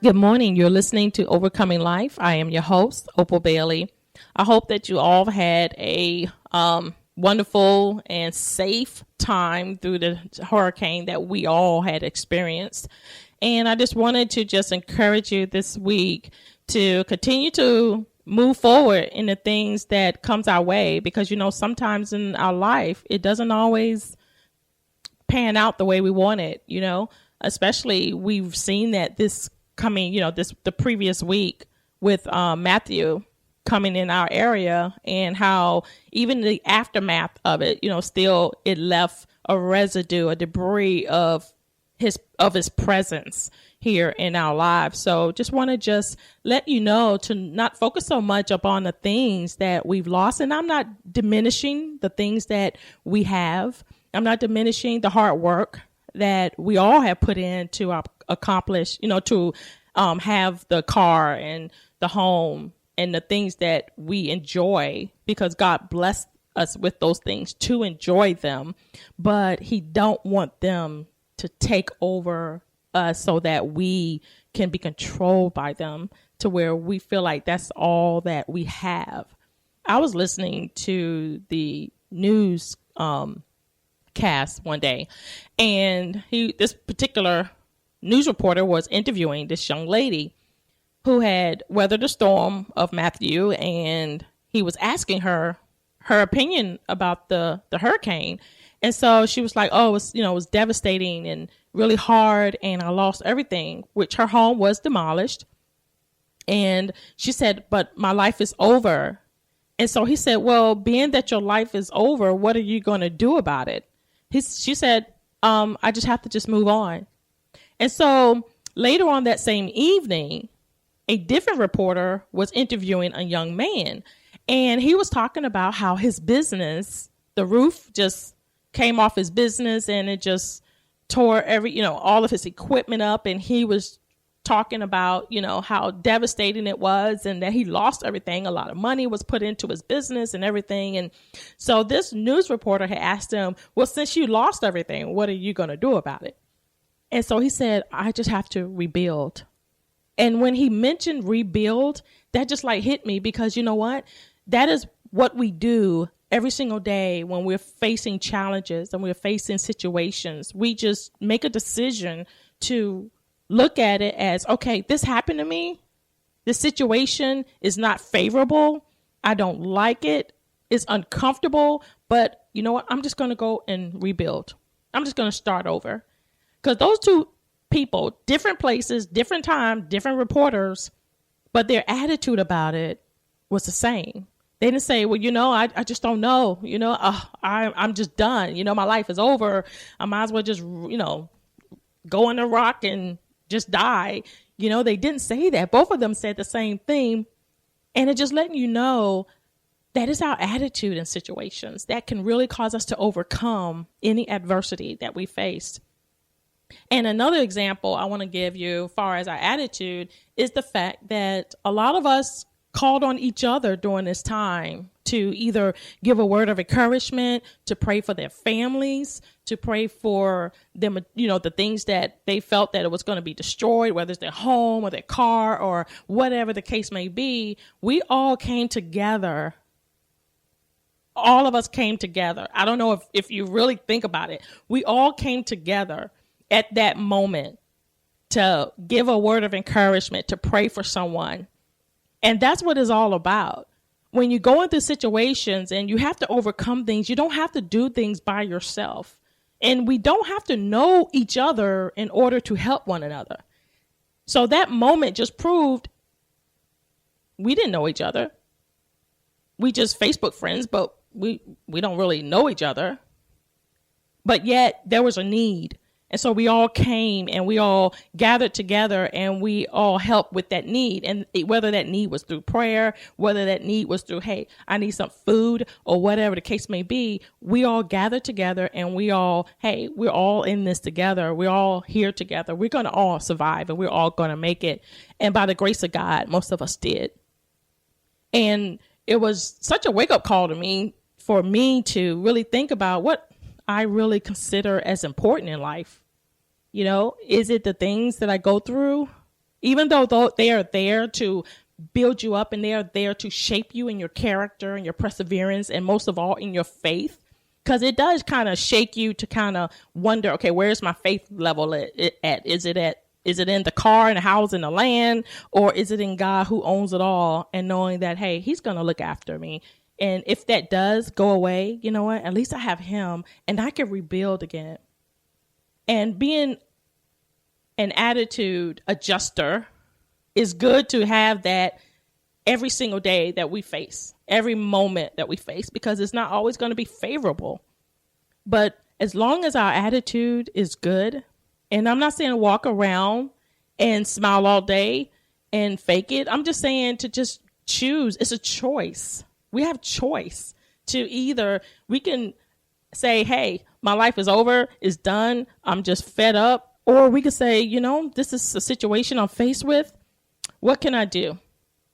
Good morning. You're listening to Overcoming Life. I am your host, Opal Bailey. I hope that you all had a wonderful and safe time through the hurricane that we all had experienced. And I just wanted to just encourage you this week to continue to move forward in the things that comes our way, because, sometimes in our life, it doesn't always pan out the way we want it, especially we've seen that this coming, the previous week with Matthew coming in our area, and how even the aftermath of it, still it left a residue, a debris of his presence here in our lives. So just want to just let you know to not focus so much upon the things that we've lost. And I'm not diminishing the things that we have. I'm not diminishing the hard work that we all have put in to accomplish, to have the car and the home and the things that we enjoy, because God blessed us with those things to enjoy them. But he don't want them to take over us so that we can be controlled by them to where we feel like that's all that we have. I was listening to the news cast one day, and this particular news reporter was interviewing this young lady who had weathered the storm of Matthew, and he was asking her opinion about the hurricane. And so she was like, oh, it was devastating and really hard, and I lost everything, which her home was demolished. And she said, but my life is over. And so he said, well, being that your life is over, what are you going to do about it? She said, I just have to just move on. And so later on that same evening, a different reporter was interviewing a young man, and he was talking about how his business, the roof just came off his business, and it just tore all of his equipment up. And he was talking about, how devastating it was, and that he lost everything. A lot of money was put into his business and everything. And so this news reporter had asked him, well, since you lost everything, what are you going to do about it? And so he said, I just have to rebuild. And when he mentioned rebuild, that just hit me, because you know what? That is what we do every single day when we're facing challenges and we're facing situations. We just make a decision to look at it as, okay, this happened to me. This situation is not favorable. I don't like it. It's uncomfortable. But you know what? I'm just going to go and rebuild. I'm just going to start over. Because those two people, different places, different time, different reporters, but their attitude about it was the same. They didn't say, well, I just don't know, I'm just done. My life is over. I might as well just, go in a rock and just die. They didn't say that. Both of them said the same thing. And it just letting you know that is our attitude in situations that can really cause us to overcome any adversity that we face. And another example I want to give you as far as our attitude is the fact that a lot of us called on each other during this time to either give a word of encouragement, to pray for their families, to pray for them, the things that they felt that it was going to be destroyed, whether it's their home or their car or whatever the case may be. We all came together. All of us came together. I don't know if you really think about it. We all came together at that moment to give a word of encouragement, to pray for someone. And that's what it's all about. When you go into situations and you have to overcome things, you don't have to do things by yourself. And we don't have to know each other in order to help one another. So that moment just proved we didn't know each other. We just Facebook friends, but we don't really know each other. But yet there was a need. And so we all came and we all gathered together and we all helped with that need. And whether that need was through prayer, whether that need was through, hey, I need some food or whatever the case may be, we all gathered together and we're all in this together. We're all here together. We're going to all survive and we're all going to make it. And by the grace of God, most of us did. And it was such a wake up call to me, for me to really think about what I really consider as important in life. Is it the things that I go through? Even though they are there to build you up and they are there to shape you in your character and your perseverance and most of all in your faith, because it does kind of shake you to kind of wonder, okay, where's my faith level at? Is it in the car and the house and the land, or is it in God who owns it all, and knowing that, hey, he's going to look after me. And if that does go away, you know what, at least I have him and I can rebuild again. And being an attitude adjuster is good to have that every single day that we face, every moment that we face, because it's not always going to be favorable. But as long as our attitude is good, and I'm not saying walk around and smile all day and fake it. I'm just saying to just choose. It's a choice. We have choice to either we can say, hey, my life is over, it's done, I'm just fed up. Or we could say, you know, this is a situation I'm faced with. What can I do?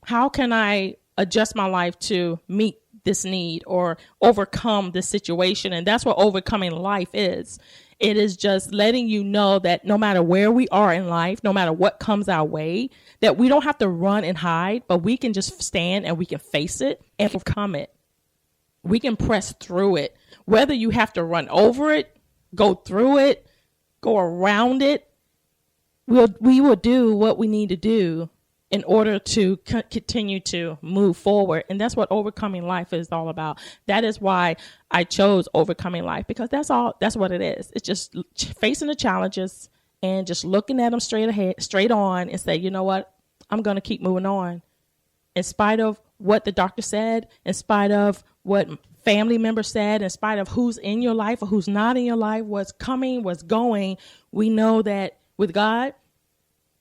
How can I adjust my life to meet this need or overcome this situation? And that's what overcoming life is. It is just letting you know that no matter where we are in life, no matter what comes our way, that we don't have to run and hide, but we can just stand and we can face it and overcome it. We can press through it. Whether you have to run over it, go through it, go around it, we will do what we need to do in order to continue to move forward. And that's what overcoming life is all about. That is why I chose overcoming life, because that's what it is. It's just facing the challenges and just looking at them straight on and say, you know what, I'm going to keep moving on. In spite of what the doctor said, in spite of what family members said, in spite of who's in your life or who's not in your life, what's coming, what's going, we know that with God,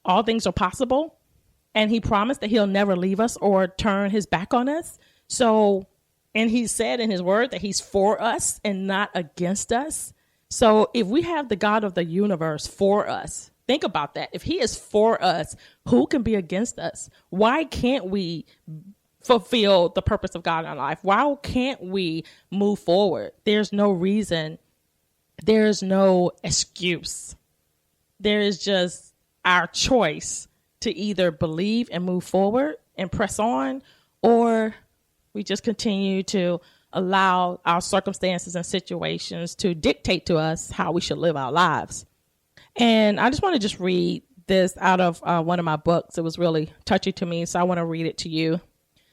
all things are possible. And he promised that he'll never leave us or turn his back on us. So, and he said in his word that he's for us and not against us. So if we have the God of the universe for us, think about that. If he is for us, who can be against us? Why can't we fulfill the purpose of God in our life? Why can't we move forward? There's no reason. There's no excuse. There is just our choice to either believe and move forward and press on, or we just continue to allow our circumstances and situations to dictate to us how we should live our lives. And I just want to just read this out of one of my books. It was really touchy to me, so I want to read it to you.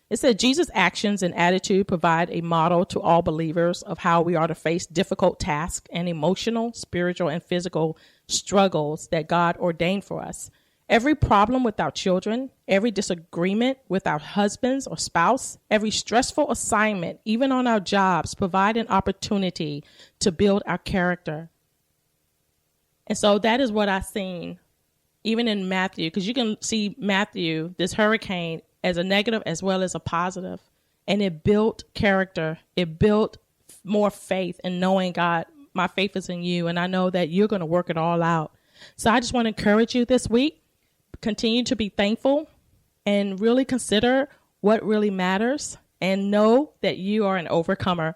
It said, Jesus' actions and attitude provide a model to all believers of how we are to face difficult tasks and emotional, spiritual, and physical struggles that God ordained for us. Every problem with our children, every disagreement with our husbands or spouse, every stressful assignment, even on our jobs, provide an opportunity to build our character. And so that is what I've seen, even in Matthew, because you can see Matthew, this hurricane, as a negative as well as a positive. And it built character. It built more faith in knowing, God, my faith is in you, and I know that you're going to work it all out. So I just want to encourage you this week. Continue to be thankful and really consider what really matters and know that you are an overcomer.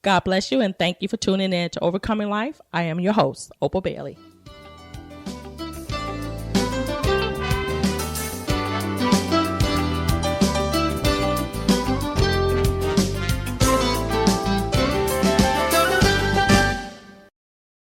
God bless you, and thank you for tuning in to Overcoming Life. I am your host, Opal Bailey.